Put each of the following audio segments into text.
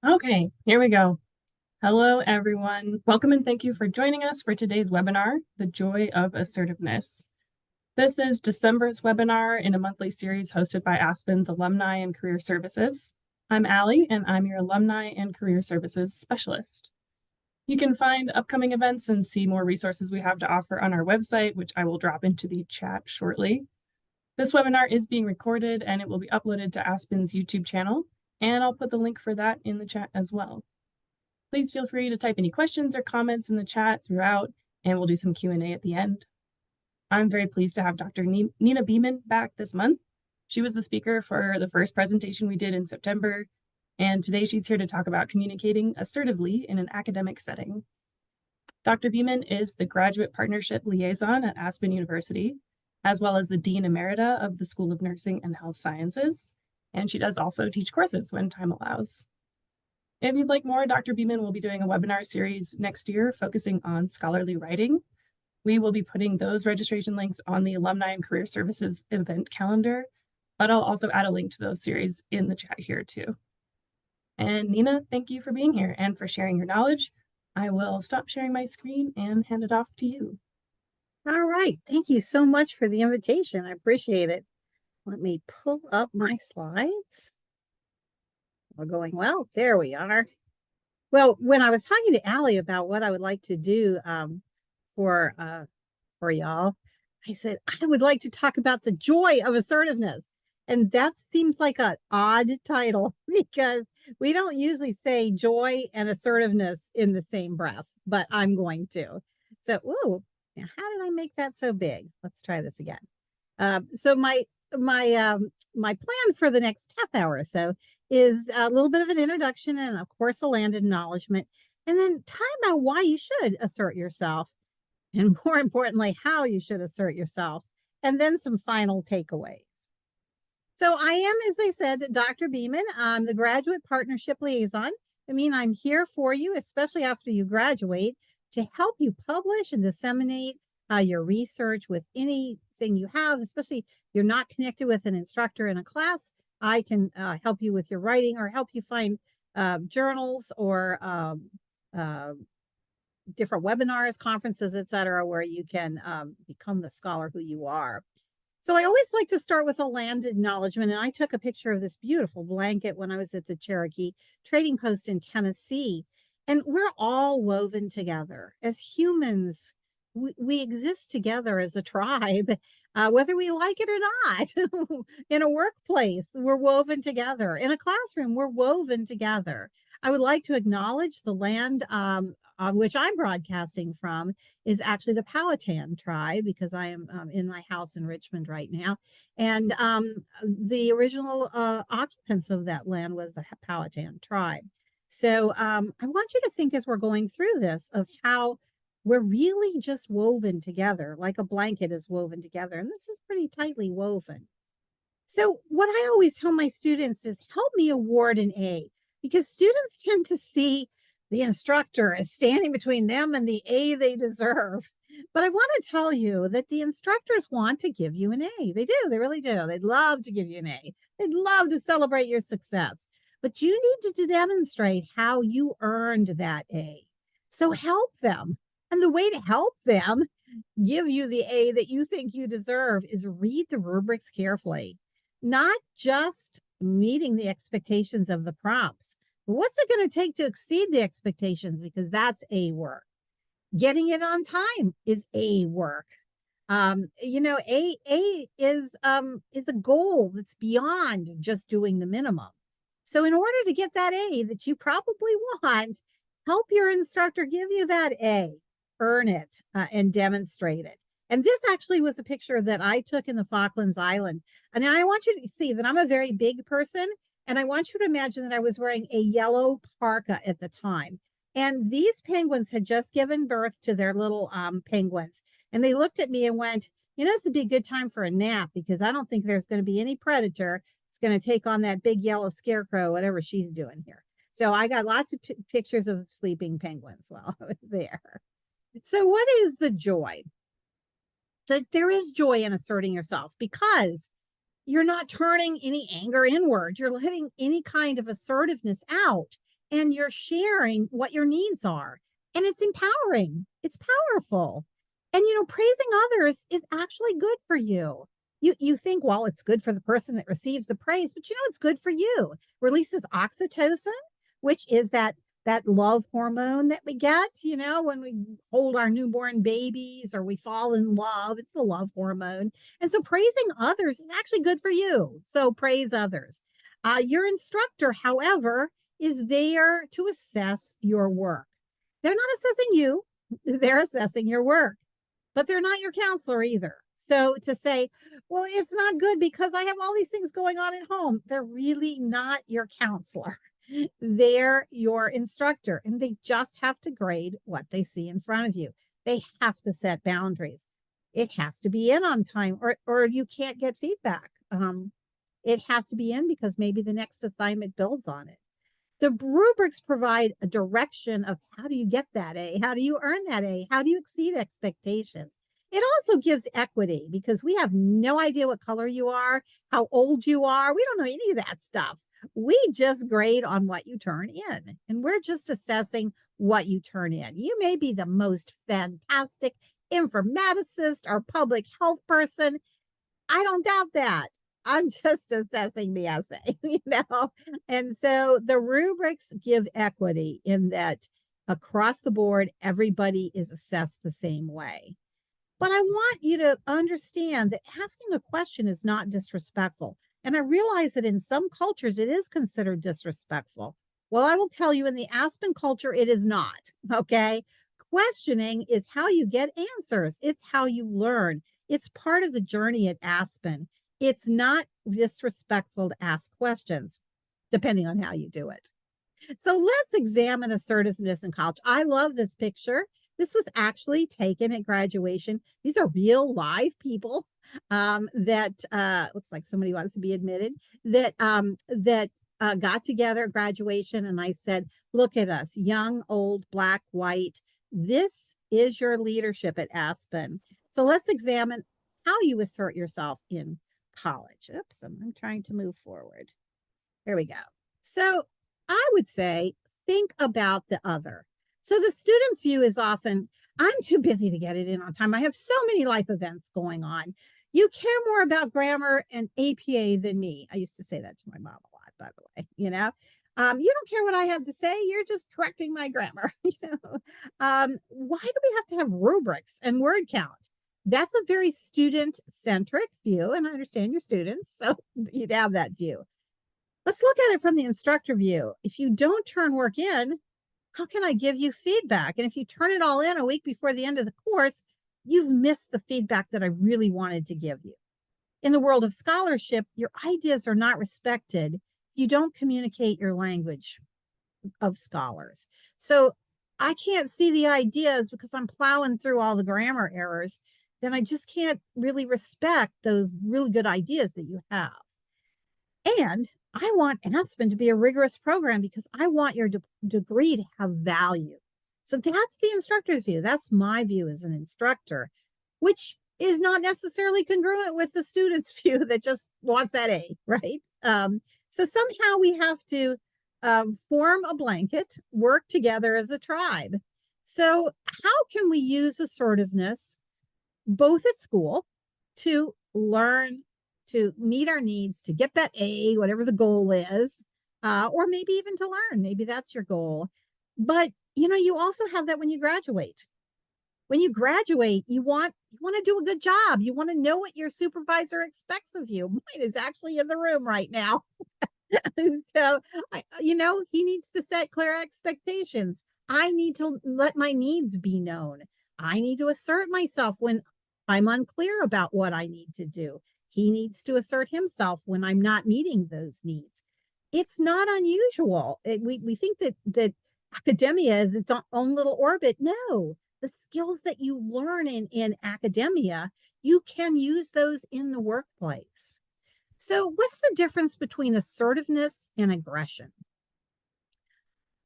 Okay, here we go. Hello, everyone. Welcome and thank you for joining us for today's webinar, The Joy of Assertiveness. This is December's webinar in a monthly series hosted by Aspen's Alumni and Career Services. I'm Allie, and I'm your Alumni and Career Services Specialist. You can find upcoming events and see more resources we have to offer on our website, which I will drop into the chat shortly. This webinar is being recorded and it will be uploaded to Aspen's YouTube channel, and I'll put the link for that in the chat as well. Please feel free to type any questions or comments in the chat throughout, and we'll do some Q&A at the end. I'm very pleased to have Dr. Nina Beaman back this month. She was the speaker for the first presentation we did in September, and today she's here to talk about communicating assertively in an academic setting. Dr. Beaman is the Graduate Partnership Liaison at Aspen University, as well as the Dean Emerita of the School of Nursing and Health Sciences, and she does also teach courses when time allows. If you'd like more, Dr. Beaman will be doing a webinar series next year focusing on scholarly writing. We will be putting those registration links on the Alumni and Career Services event calendar, but I'll also add a link to those series in the chat here too. And Nina, thank you for being here and for sharing your knowledge. I will stop sharing my screen and hand it off to you. All right. Thank you so much for the invitation. I appreciate it. Let me pull up my slides. We're going well. There we are. Well, when I was talking to Allie about what I would like to do for y'all, I said, I would like to talk about the joy of assertiveness. And that seems like an odd title because we don't usually say joy and assertiveness in the same breath, but I'm going to. So, ooh, now how did I make that so big? Let's try this again. So my plan for the next half hour or so is a little bit of an introduction and of course a land acknowledgement, and then talk about why you should assert yourself, and more importantly, how you should assert yourself, and then some final takeaways. So I am, as I said, Dr. Beaman. I'm the Graduate Partnership Liaison. I mean, I'm here for you, especially after you graduate, to help you publish and disseminate your research with anything you have, especially if you're not connected with an instructor in a class. I can help you with your writing or help you find journals or different webinars, conferences, etc., where you can become the scholar who you are. So I always like to start with a land acknowledgement, and I took a picture of this beautiful blanket when I was at the Cherokee Trading Post in Tennessee, and we're all woven together as humans. We exist together as a tribe, whether we like it or not. In a workplace, we're woven together. In a classroom, we're woven together. I would like to acknowledge the land on which I'm broadcasting from is actually the Powhatan tribe, because I am in my house in Richmond right now. And the original occupants of that land was the Powhatan tribe. So I want you to think, as we're going through this, of how we're really just woven together, like a blanket is woven together. And this is pretty tightly woven. So what I always tell my students is, help me award an A, because students tend to see the instructor as standing between them and the A they deserve. But I want to tell you that the instructors want to give you an A. They do. They really do. They'd love to give you an A. They'd love to celebrate your success. But you need to demonstrate how you earned that A. So help them. And the way to help them give you the A that you think you deserve is read the rubrics carefully, not just meeting the expectations of the prompts, but what's it going to take to exceed the expectations, because that's A work. Getting it on time is A work. You know, A is a goal that's beyond just doing the minimum. So in order to get that A that you probably want, help your instructor give you that A. Earn it and demonstrate it. And this actually was a picture that I took in the Falklands Island. And I want you to see that I'm a very big person, and I want you to imagine that I was wearing a yellow parka at the time. And these penguins had just given birth to their little penguins. And they looked at me and went, you know, this would be a good time for a nap, because I don't think there's going to be any predator that's going to take on that big yellow scarecrow, whatever she's doing here. So I got lots of pictures of sleeping penguins while I was there. So what is the joy? That there is joy in asserting yourself, because you're not turning any anger inward. You're letting any kind of assertiveness out. and you're sharing what your needs are. And it's empowering. It's powerful. And, praising others is actually good for you. You think, well, it's good for the person that receives the praise, but it's good for you. Releases oxytocin, which is that love hormone that we get, when we hold our newborn babies or we fall in love. It's the love hormone. And so praising others is actually good for you. So praise others. Your instructor, however, is there to assess your work. They're not assessing you, they're assessing your work, but they're not your counselor either. So to say, well, it's not good because I have all these things going on at home, they're really not your counselor. They're your instructor, and they just have to grade what they see in front of you. They have to set boundaries. It has to be in on time, or you can't get feedback. It has to be in because maybe the next assignment builds on it. The rubrics provide a direction of how do you get that A? How do you earn that A? How do you exceed expectations? It also gives equity because we have no idea what color you are, how old you are. We don't know any of that stuff. We just grade on what you turn in, and we're just assessing what you turn in. You may be the most fantastic informaticist or public health person. I don't doubt that. I'm just assessing the essay, And so the rubrics give equity in that across the board, everybody is assessed the same way. But I want you to understand that asking a question is not disrespectful. And I realize that in some cultures, it is considered disrespectful. Well, I will tell you in the Aspen culture, it is not. Okay. Questioning is how you get answers, it's how you learn. It's part of the journey at Aspen. It's not disrespectful to ask questions, depending on how you do it. So let's examine assertiveness in college. I love this picture. This was actually taken at graduation. These are real live people that looks like somebody wants to be admitted that got together at graduation. And I said, look at us, young, old, black, white. This is your leadership at Aspen. So let's examine how you assert yourself in college. Oops, I'm trying to move forward. There we go. So I would say, think about the other. So the student's view is often, I'm too busy to get it in on time. I have so many life events going on. You care more about grammar and APA than me. I used to say that to my mom a lot, by the way, you don't care what I have to say. You're just correcting my grammar. Why do we have to have rubrics and word count? That's a very student-centric view, and I understand your students, so you'd have that view. Let's look at it from the instructor view. If you don't turn work in, how can I give you feedback? And if you turn it all in a week before the end of the course, you've missed the feedback that I really wanted to give you. In the world of scholarship, your ideas are not respected if you don't communicate your language of scholars. So I can't see the ideas because I'm plowing through all the grammar errors. Then I just can't really respect those really good ideas that you have. And I want Aspen to be a rigorous program because I want your degree to have value. So that's the instructor's view. That's my view as an instructor, which is not necessarily congruent with the student's view that just wants that A, right? So somehow we have to form a blanket, work together as a tribe. So how can we use assertiveness both at school to learn, to meet our needs, to get that A, whatever the goal is, or maybe even to learn. Maybe that's your goal. But you also have that when you graduate. When you graduate, you want to do a good job. You want to know what your supervisor expects of you. Mine is actually in the room right now. So, he needs to set clear expectations. I need to let my needs be known. I need to assert myself when I'm unclear about what I need to do. He needs to assert himself when I'm not meeting those needs. It's not unusual. We think that academia is its own little orbit. No, the skills that you learn in academia, you can use those in the workplace. So what's the difference between assertiveness and aggression?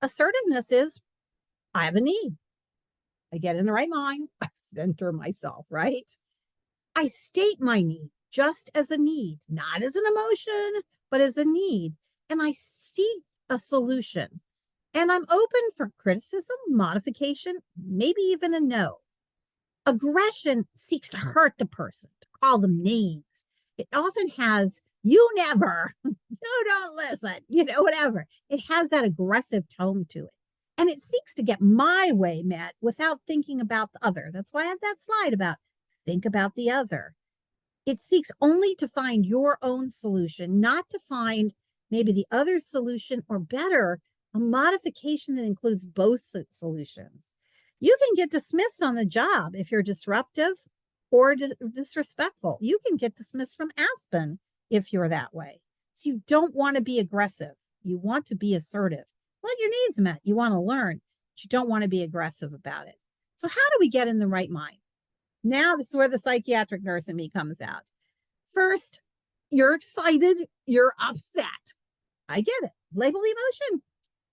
Assertiveness is, I have a need. I get in the right mind. I center myself, right? I state my need just as a need, not as an emotion, but as a need. And I seek a solution. And I'm open for criticism, modification, maybe even a no. Aggression seeks to hurt the person, to call them names. It often has, you never, you don't listen, whatever. It has that aggressive tone to it. And it seeks to get my way met without thinking about the other. That's why I have that slide about think about the other. It seeks only to find your own solution, not to find maybe the other solution, or better, a modification that includes both solutions. You can get dismissed on the job if you're disruptive or disrespectful. You can get dismissed from Aspen if you're that way. So you don't want to be aggressive. You want to be assertive. You want your needs met. You want to learn, but you don't want to be aggressive about it. So how do we get in the right mind? Now, this is where the psychiatric nurse in me comes out. First, you're excited, you're upset. I get it. Label emotion.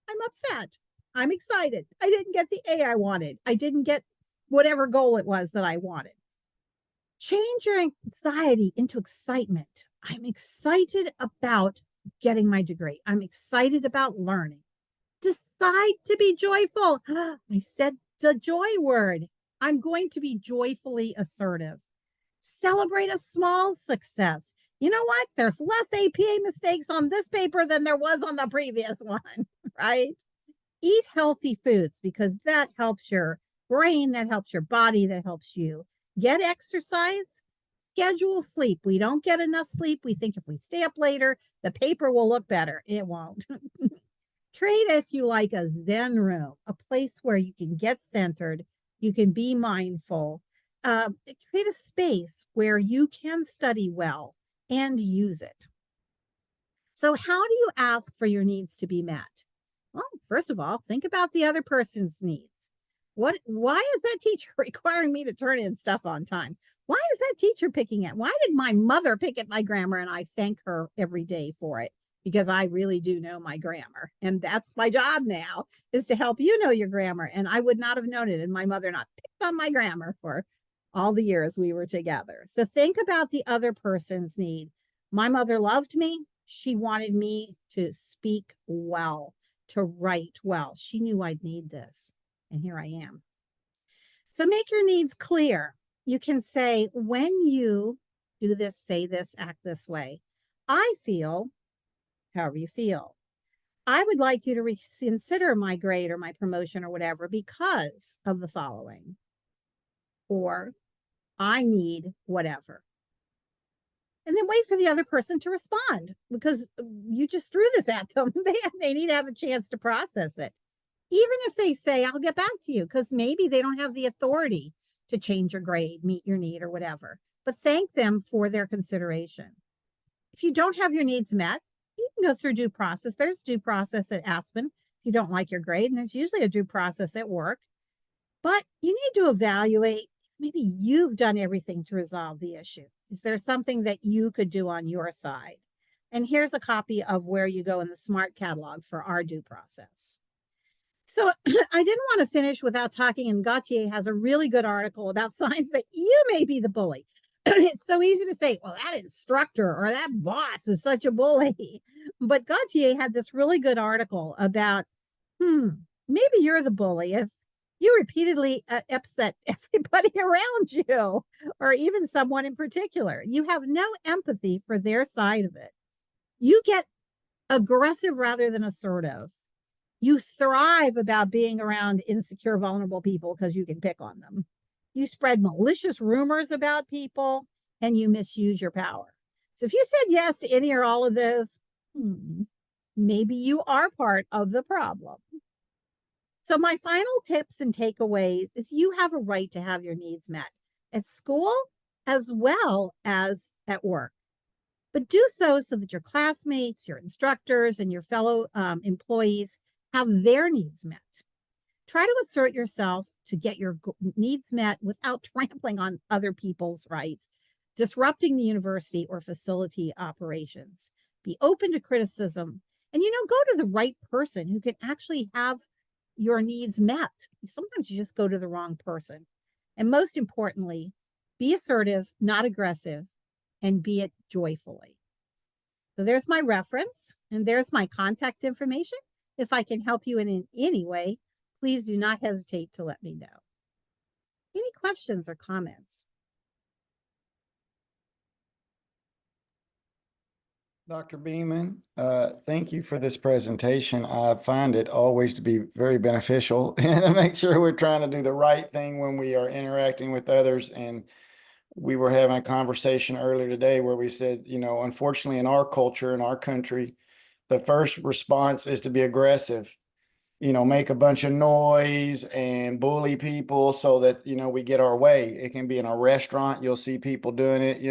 I'm upset. I'm excited. I didn't get the A I wanted. I didn't get whatever goal it was that I wanted. Change your anxiety into excitement. I'm excited about getting my degree. I'm excited about learning. Decide to be joyful. I said the joy word. I'm going to be joyfully assertive. Celebrate a small success. You know what? There's less APA mistakes on this paper than there was on the previous one, right? Eat healthy foods because that helps your brain, that helps your body, that helps you. Get exercise, schedule sleep. We don't get enough sleep. We think if we stay up later, the paper will look better. It won't. Create, if you like, a Zen room, a place where you can get centered, you can be mindful. Create a space where you can study well and use it. So how do you ask for your needs to be met? Well, first of all, think about the other person's needs. Why is that teacher requiring me to turn in stuff on time? Why is that teacher picking at? Why did my mother pick at my grammar and I thank her every day for it? Because I really do know my grammar. And that's my job now, is to help you know your grammar. And I would not have known it and my mother not picked on my grammar for all the years we were together. So think about the other person's need. My mother loved me. She wanted me to speak well, to write well. She knew I'd need this. And here I am. So make your needs clear. You can say, when you do this, say this, act this way, I feel however you feel. I would like you to reconsider my grade or my promotion or whatever because of the following. Or I need whatever. And then wait for the other person to respond because you just threw this at them. They need to have a chance to process it. Even if they say, I'll get back to you, because maybe they don't have the authority to change your grade, meet your need, or whatever. But thank them for their consideration. If you don't have your needs met, you can go through due process. There's due process at Aspen if you don't like your grade, and there's usually a due process at work. But you need to evaluate, maybe you've done everything to resolve the issue. Is there something that you could do on your side? And here's a copy of where you go in the SMART catalog for our due process. So I didn't want to finish without talking, and Gautier has a really good article about signs that you may be the bully. It's so easy to say, well, that instructor or that boss is such a bully. But Gautier had this really good article about, maybe you're the bully if you repeatedly upset everybody around you, or even someone in particular. You have no empathy for their side of it. You get aggressive rather than assertive. You thrive about being around insecure, vulnerable people because you can pick on them. You spread malicious rumors about people and you misuse your power. So if you said yes to any or all of this, maybe you are part of the problem. So my final tips and takeaways is you have a right to have your needs met at school as well as at work. But do so that your classmates, your instructors, and your fellow employees have their needs met. Try to assert yourself to get your needs met without trampling on other people's rights, disrupting the university or facility operations. Be open to criticism and, go to the right person who can actually have your needs met. Sometimes you just go to the wrong person. And most importantly, be assertive, not aggressive, and be it joyfully. So there's my reference and there's my contact information. If I can help you in any way, please do not hesitate to let me know. Any questions or comments? Dr. Beaman, thank you for this presentation. I find it always to be very beneficial and to make sure we're trying to do the right thing when we are interacting with others. And we were having a conversation earlier today where we said, unfortunately in our culture, in our country, the first response is to be aggressive, make a bunch of noise and bully people so that, we get our way. It can be in a restaurant. You'll see people doing it,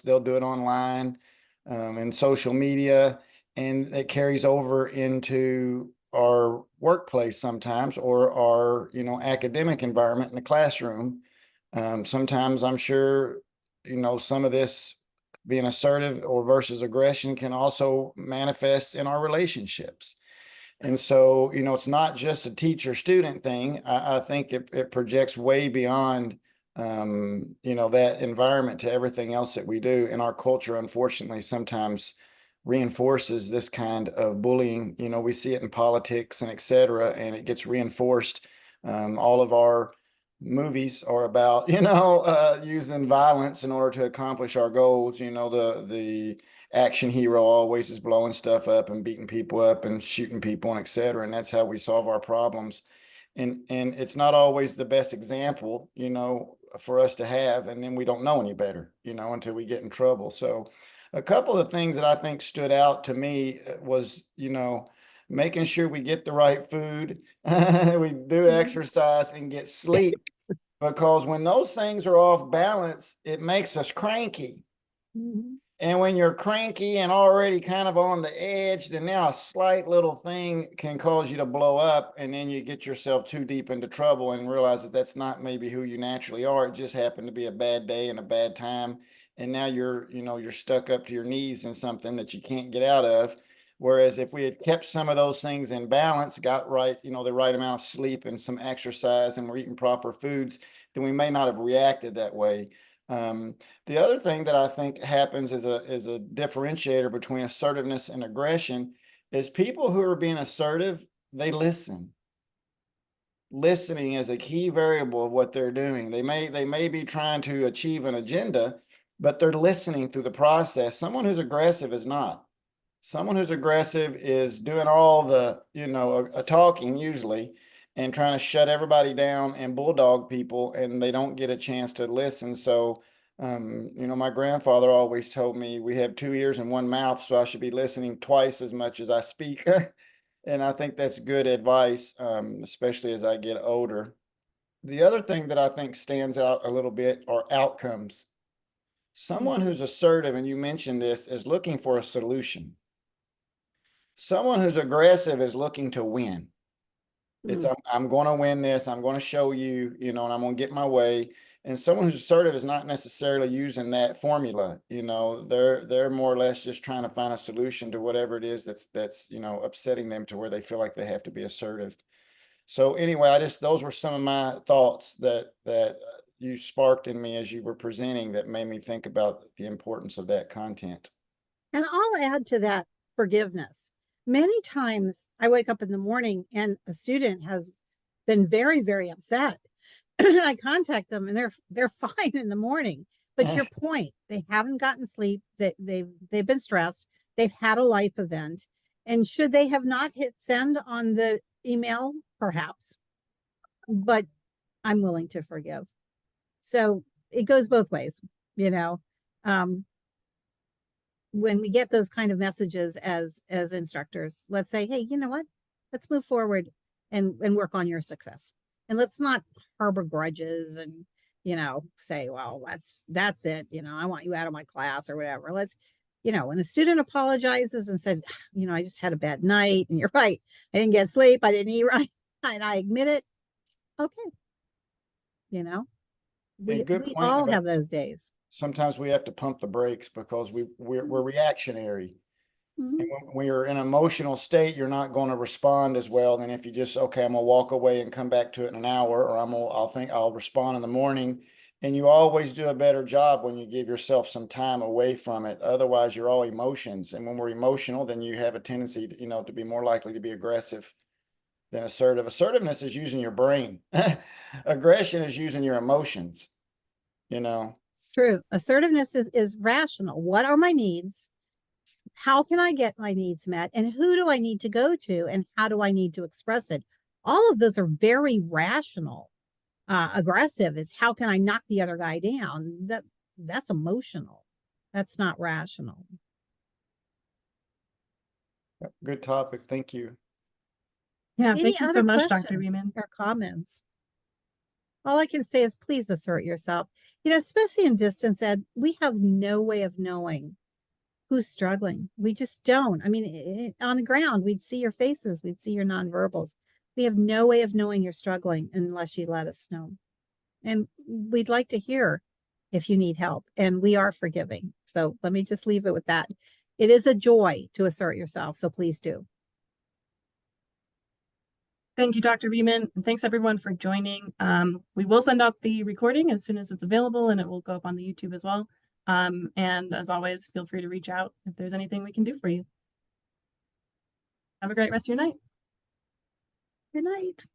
they'll do it online, and social media, and it carries over into our workplace sometimes, or our, academic environment in the classroom. Sometimes I'm sure, some of this being assertive or versus aggression can also manifest in our relationships. And so, it's not just a teacher student thing. I think it projects way beyond, that environment to everything else that we do. And our culture, unfortunately, sometimes reinforces this kind of bullying. We see it in politics and et cetera, and it gets reinforced. All of our movies are about, using violence in order to accomplish our goals. The action hero always is blowing stuff up and beating people up and shooting people and et cetera. And that's how we solve our problems. And it's not always the best example, for us to have. And then we don't know any better, until we get in trouble. So a couple of things that I think stood out to me was, making sure we get the right food, we do exercise and get sleep, because when those things are off balance, it makes us cranky. Mm-hmm. And when you're cranky and already kind of on the edge, then now a slight little thing can cause you to blow up, and then you get yourself too deep into trouble and realize that that's not maybe who you naturally are. It just happened to be a bad day and a bad time. And now you're stuck up to your knees in something that you can't get out of. Whereas if we had kept some of those things in balance, got right, the right amount of sleep and some exercise, and we're eating proper foods, then we may not have reacted that way. The other thing that I think happens as a differentiator between assertiveness and aggression is people who are being assertive, they listen. Listening is a key variable of what they're doing. They may be trying to achieve an agenda, but they're listening through the process. Someone who's aggressive is not. Someone who's aggressive is doing all the, talking usually, and trying to shut everybody down and bulldog people, and they don't get a chance to listen. So, my grandfather always told me we have 2 ears and 1 mouth, so I should be listening twice as much as I speak. And I think that's good advice, especially as I get older. The other thing that I think stands out a little bit are outcomes. Someone who's assertive, and you mentioned this, is looking for a solution. Someone who's aggressive is looking to win. It's I'm going to win this. I'm going to show you, and I'm going to get my way. And someone who's assertive is not necessarily using that formula. They're more or less just trying to find a solution to whatever it is that's upsetting them to where they feel like they have to be assertive. So anyway, those were some of my thoughts that you sparked in me as you were presenting, that made me think about the importance of that content. And I'll add to that forgiveness. Many times I wake up in the morning and a student has been very, very upset. I contact them and they're fine in the morning. But your point, they haven't gotten sleep, they've been stressed, they've had a life event. And should they have not hit send on the email? Perhaps. But I'm willing to forgive. So it goes both ways, when we get those kind of messages as instructors, let's say, hey, you know what? Let's move forward and work on your success. And let's not harbor grudges and, say, well, that's it. I want you out of my class or whatever. Let's, when a student apologizes and said, I just had a bad night, and you're right, I didn't get sleep, I didn't eat right, and I admit it. Okay. We all have those days. Sometimes we have to pump the brakes because we're reactionary. Mm-hmm. And when you're in an emotional state, you're not going to respond as well than if you just, okay, I'm gonna walk away and come back to it in an hour, or I'll respond in the morning And you always do a better job when you give yourself some time away from it. Otherwise, you're all emotions. And when we're emotional, then you have a tendency to, to be more likely to be aggressive than assertive. Assertiveness is using your brain. Aggression is using your emotions, True. Assertiveness is rational. What are my needs? How can I get my needs met? And who do I need to go to? And how do I need to express it? All of those are very rational. Aggressive is how can I knock the other guy down? That's emotional. That's not rational. Good topic. Thank you. Yeah, Any thank you so other much, Dr. questions Beaman. or comments? All I can say is please assert yourself. Especially in distance ed, we have no way of knowing who's struggling. We just don't. I mean, on the ground, we'd see your faces, we'd see your nonverbals. We have no way of knowing you're struggling unless you let us know. And we'd like to hear if you need help, and we are forgiving. So let me just leave it with that. It is a joy to assert yourself, so please do. Thank you, Dr. Beaman. And thanks everyone for joining. We will send out the recording as soon as it's available, and it will go up on the YouTube as well. And as always, feel free to reach out if there's anything we can do for you. Have a great rest of your night. Good night.